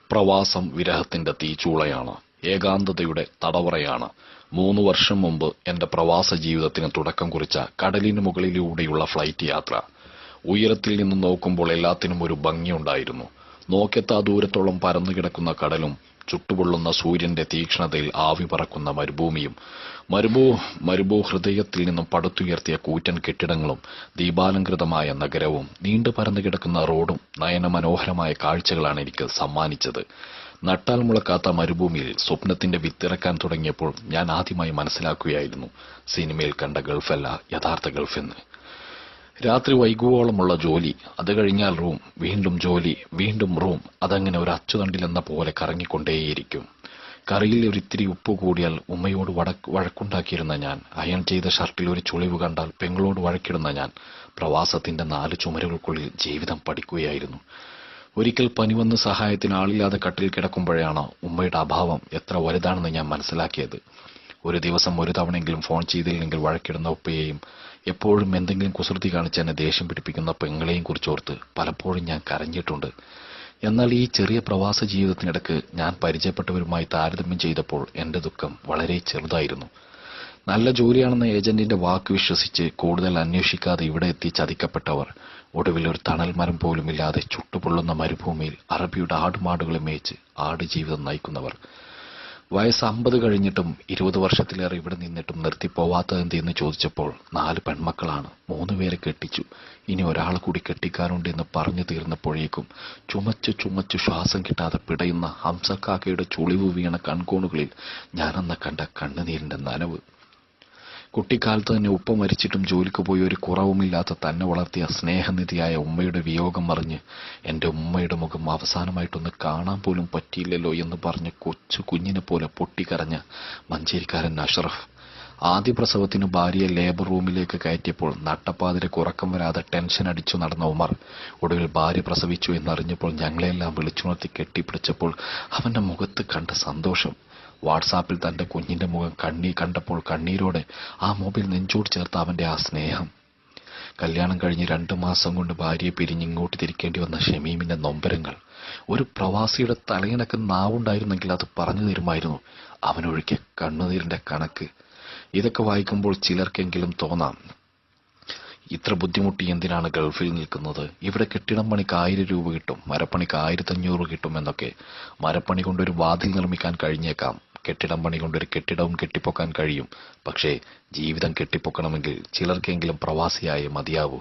പ്രവാസം വിരഹത്തിന്റെ തീച്ചൂളയാണ്, ഏകാന്തതയുടെ തടവറയാണ്. 3 വർഷം മുമ്പ് എന്റെ പ്രവാസ ജീവിതത്തിന് തുടക്കം കുറിച്ച കടലിന് മുകളിലൂടെയുള്ള ഫ്ലൈറ്റ് യാത്ര. ഉയരത്തിൽ നിന്ന് നോക്കുമ്പോൾ എല്ലാത്തിനും ഒരു ഭംഗിയുണ്ടായിരുന്നു. നോക്കെത്താ ദൂരത്തോളം പരന്നുകിടക്കുന്ന കടലും ചുട്ടുപൊള്ളുന്ന സൂര്യന്റെ തീക്ഷ്ണതയിൽ ആവി പറക്കുന്ന മരുഭൂമിയും, മരുഭൂ ഹൃദയത്തിൽ നിന്നും പടുത്തുയർത്തിയ കൂറ്റൻ കെട്ടിടങ്ങളും, ദീപാലംകൃതമായ നഗരവും, നീണ്ടു പരന്നുകിടക്കുന്ന റോഡും നയനമനോഹരമായ കാഴ്ചകളാണ് എനിക്ക് സമ്മാനിച്ചത്. നട്ടാൽ മുളക്കാത്ത മരുഭൂമിയിൽ സ്വപ്നത്തിന്റെ വിത്തിറക്കാൻ തുടങ്ങിയപ്പോൾ ഞാൻ ആദ്യമായി മനസ്സിലാക്കുകയായിരുന്നു, സിനിമയിൽ കണ്ട ഗൾഫല്ല യഥാർത്ഥ ഗൾഫെന്ന്. രാത്രി വൈകുവോളമുള്ള ജോലി, അത് കഴിഞ്ഞാൽ റൂം, വീണ്ടും ജോലി, വീണ്ടും റൂം. അതങ്ങനെ ഒരു അച്ചുതണ്ടിലെന്ന പോലെ കറങ്ങിക്കൊണ്ടേയിരിക്കും. കറിയിൽ ഒരിത്തിരി ഉപ്പ് കൂടിയാൽ ഉമ്മയോട് വഴക്കുണ്ടാക്കിയിരുന്ന ഞാൻ, അയൺ ചെയ്ത ഷർട്ടിൽ ഒരു ചുളിവ് കണ്ടാൽ പെങ്ങളോട് വഴക്കിടുന്ന ഞാൻ, പ്രവാസത്തിന്റെ 4 ചുമരുകൾക്കുള്ളിൽ ജീവിതം പഠിക്കുകയായിരുന്നു. ഒരിക്കൽ പനി വന്ന് സഹായത്തിന് ആളില്ലാതെ കട്ടിൽ കിടക്കുമ്പോഴാണ് ഉമ്മയുടെ അഭാവം എത്ര വലുതാണെന്ന് ഞാൻ മനസ്സിലാക്കിയത്. ഒരു ദിവസം ഒരു തവണയെങ്കിലും ഫോൺ ചെയ്തില്ലെങ്കിൽ വഴക്കിടുന്ന ഉപ്പയെയും, എപ്പോഴും എന്തെങ്കിലും കുസൃതി കാണിച്ച് എന്നെ ദേഷ്യം പിടിപ്പിക്കുന്ന പെങ്ങളെയും കുറിച്ചോർത്ത് പലപ്പോഴും ഞാൻ കരഞ്ഞിട്ടുണ്ട്. എന്നാൽ ഈ ചെറിയ പ്രവാസ ജീവിതത്തിനിടക്ക് ഞാൻ പരിചയപ്പെട്ടവരുമായി താരതമ്യം ചെയ്തപ്പോൾ എന്റെ ദുഃഖം വളരെ ചെറുതായിരുന്നു. നല്ല ജോലിയാണെന്ന ഏജന്റിന്റെ വാക്ക് വിശ്വസിച്ച് കൂടുതൽ അന്വേഷിക്കാതെ ഇവിടെ എത്തി ചതിക്കപ്പെട്ടവർ, ഒടുവിൽ ഒരു തണൽ മരം പോലുമില്ലാതെ ചുട്ടുപൊള്ളുന്ന മരുഭൂമിയിൽ അറബിയുടെ ആടുമാടുകളെ മേയിച്ച് ആടുജീവിതം നയിക്കുന്നവർ. വയസ്സ് 50 കഴിഞ്ഞിട്ടും 20 വർഷത്തിലേറെ ഇവിടെ നിന്നിട്ടും നിർത്തിപ്പോവാത്തതെന്തെന്ന് ചോദിച്ചപ്പോൾ 4 പെൺമക്കളാണ്, 3 പേരെ കെട്ടിച്ചു, ഇനി ഒരാൾ കൂടി കെട്ടിക്കാനുണ്ട് എന്ന് പറഞ്ഞു തീർന്നപ്പോഴേക്കും ചുമച്ചു ശ്വാസം കിട്ടാതെ പിടയുന്ന ഹംസക്കാക്കയുടെ ചുളിവ് വീണ കൺകോണുകളിൽ ഞാനന്ന് കണ്ട കണ്ണുനീരിന്റെ നനവ്. കുട്ടിക്കാലത്ത് തന്നെ ഉപ്പ മരിച്ചിട്ടും ജോലിക്ക് പോയി ഒരു കുറവുമില്ലാത്ത തന്നെ വളർത്തിയ സ്നേഹനിധിയായ ഉമ്മയുടെ വിയോഗം അറിഞ്ഞ് എന്റെ ഉമ്മയുടെ മുഖം അവസാനമായിട്ടൊന്ന് കാണാൻ പോലും പറ്റിയില്ലല്ലോ എന്ന് പറഞ്ഞ് കൊച്ചു കുഞ്ഞിനെ പോലെ പൊട്ടിക്കരഞ്ഞ മഞ്ചേരിക്കാരൻ അഷ്റഫ്. ആദ്യ പ്രസവത്തിന് ഭാര്യയെ ലേബർ റൂമിലേക്ക് കയറ്റിയപ്പോൾ നട്ടപ്പാതിരക്ക് ഉറക്കം വരാതെ ടെൻഷൻ അടിച്ചു നടന്ന ഉമർ, ഒടുവിൽ ഭാര്യ പ്രസവിച്ചു എന്നറിഞ്ഞപ്പോൾ ഞങ്ങളെല്ലാം വിളിച്ചുണർത്തി കെട്ടിപ്പിടിച്ചപ്പോൾ അവന്റെ മുഖത്ത് കണ്ട സന്തോഷം. വാട്സാപ്പിൽ തന്റെ കുഞ്ഞിന്റെ മുഖം കണ്ടപ്പോൾ കണ്ണീരോടെ ആ മൊബൈൽ നെഞ്ചോട് ചേർത്ത അവന്റെ ആ സ്നേഹം. കല്യാണം കഴിഞ്ഞ് 2 മാസം കൊണ്ട് ഭാര്യയെ പിരിഞ്ഞ് ഇങ്ങോട്ട് തിരിക്കേണ്ടി വന്ന ഷമീമിന്റെ നൊമ്പരങ്ങൾ. ഒരു പ്രവാസിയുടെ തലയിണക്ക് നാവുണ്ടായിരുന്നെങ്കിൽ അത് പറഞ്ഞു തരുമായിരുന്നു അവനൊഴുക്കിയ കണ്ണുനീരിന്റെ കണക്ക്. ഇതൊക്കെ വായിക്കുമ്പോൾ ചിലർക്കെങ്കിലും തോന്നാം, ഇത്ര ബുദ്ധിമുട്ടി എന്തിനാണ് ഗൾഫിൽ നിൽക്കുന്നത്? ഇവിടെ കെട്ടിടം പണിക്ക് 1000 രൂപ കിട്ടും, മരപ്പണിക്ക് 1500 കിട്ടും എന്നൊക്കെ. മരപ്പണി കൊണ്ടൊരു വാതിൽ നിർമ്മിക്കാൻ കഴിഞ്ഞേക്കാം, കെട്ടിടം പണി കൊണ്ടൊരു കെട്ടിടവും കെട്ടിപ്പൊക്കാൻ കഴിയും. പക്ഷേ ജീവിതം കെട്ടിപ്പൊക്കണമെങ്കിൽ ചിലർക്കെങ്കിലും പ്രവാസിയായേ മതിയാവൂ.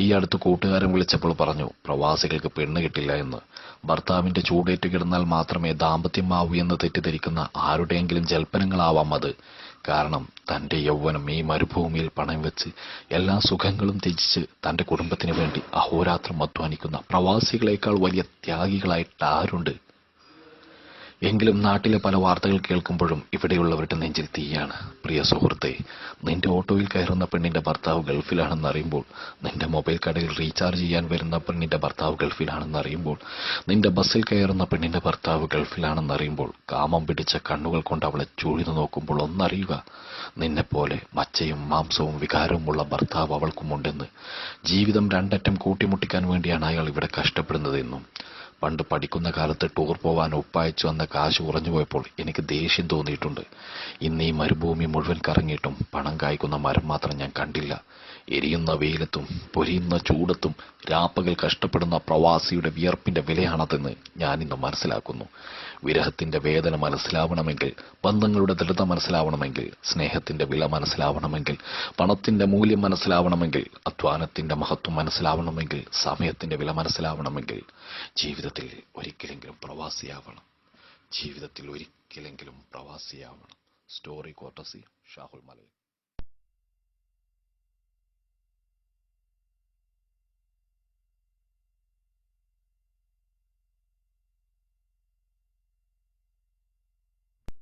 ഈ അടുത്ത് കൂട്ടുകാരൻ വിളിച്ചപ്പോൾ പറഞ്ഞു, പ്രവാസികൾക്ക് പെണ്ണ് കിട്ടില്ല എന്ന്. ഭർത്താവിന്റെ ചൂടേറ്റ് കിടന്നാൽ മാത്രമേ ദാമ്പത്യമാവൂ എന്ന് തെറ്റിദ്ധരിക്കുന്ന ആരുടെയെങ്കിലും ജൽപ്പനങ്ങളാവാം അത്. കാരണം തന്റെ യൗവനം ഈ മരുഭൂമിയിൽ പണയം വെച്ച് എല്ലാ സുഖങ്ങളും ത്യജിച്ച് തന്റെ കുടുംബത്തിന് വേണ്ടി അഹോരാത്രം അധ്വാനിക്കുന്ന പ്രവാസികളെക്കാൾ വലിയ ത്യാഗികളായിട്ട് ആരുണ്ട്? എങ്കിലും നാട്ടിലെ പല വാർത്തകൾ കേൾക്കുമ്പോഴും ഇവിടെയുള്ളവരുടെ നെഞ്ചിൽ തീയാണ്. പ്രിയ സുഹൃത്തെ, നിന്റെ ഓട്ടോയിൽ കയറുന്ന പെണ്ണിന്റെ ഭർത്താവ് ഗൾഫിലാണെന്ന് അറിയുമ്പോൾ, നിന്റെ മൊബൈൽ കടയിൽ റീചാർജ് ചെയ്യാൻ വരുന്ന പെണ്ണിന്റെ ഭർത്താവ് ഗൾഫിലാണെന്ന് അറിയുമ്പോൾ, നിന്റെ ബസ്സിൽ കയറുന്ന പെണ്ണിന്റെ ഭർത്താവ് ഗൾഫിലാണെന്ന് അറിയുമ്പോൾ, കാമം പിടിച്ച കണ്ണുകൾ കൊണ്ട് അവളെ ചൂഴ്ന്നു നോക്കുമ്പോൾ ഒന്നറിയുക, നിന്നെപ്പോലെ മച്ചയും മാംസവും വികാരവുമുള്ള ഭർത്താവ് അവൾക്കുമുണ്ടെന്ന്. ജീവിതം 2 അറ്റം കൂട്ടിമുട്ടിക്കാൻ വേണ്ടിയാണ് അയാൾ ഇവിടെ കഷ്ടപ്പെടുന്നതെന്നും. പണ്ട് പഠിക്കുന്ന കാലത്ത് ടൂർ പോവാൻ ഉപ്പയച്ചു വന്ന കാശ് കുറഞ്ഞുപോയപ്പോൾ എനിക്ക് ദേഷ്യം തോന്നിയിട്ടുണ്ട്. ഇന്ന് ഈ മരുഭൂമി മുഴുവൻ കറങ്ങിയിട്ടും പണം കായ്ക്കുന്ന മരം മാത്രം ഞാൻ കണ്ടില്ല. എരിയുന്ന വെയിലത്തും പൊരിയുന്ന ചൂടത്തും രാപ്പകൽ കഷ്ടപ്പെടുന്ന പ്രവാസിയുടെ വിയർപ്പിന്റെ വിലയാണതെന്ന് ഞാനിന്ന് മനസ്സിലാക്കുന്നു. വിരഹത്തിന്റെ വേദന മനസ്സിലാവണമെങ്കിൽ, ബന്ധങ്ങളുടെ ദൃഢത മനസ്സിലാവണമെങ്കിൽ, സ്നേഹത്തിന്റെ വില മനസ്സിലാവണമെങ്കിൽ, പണത്തിന്റെ മൂല്യം മനസ്സിലാവണമെങ്കിൽ, അധ്വാനത്തിന്റെ മഹത്വം മനസ്സിലാവണമെങ്കിൽ, സമയത്തിന്റെ വില മനസ്സിലാവണമെങ്കിൽ ജീവിതത്തിൽ ഒരിക്കലെങ്കിലും പ്രവാസിയാവണം. ജീവിതത്തിൽ ഒരിക്കലെങ്കിലും പ്രവാസിയാവണം. സ്റ്റോറി കോർട്ടസി ഷാഹുൽ മലയിൽ.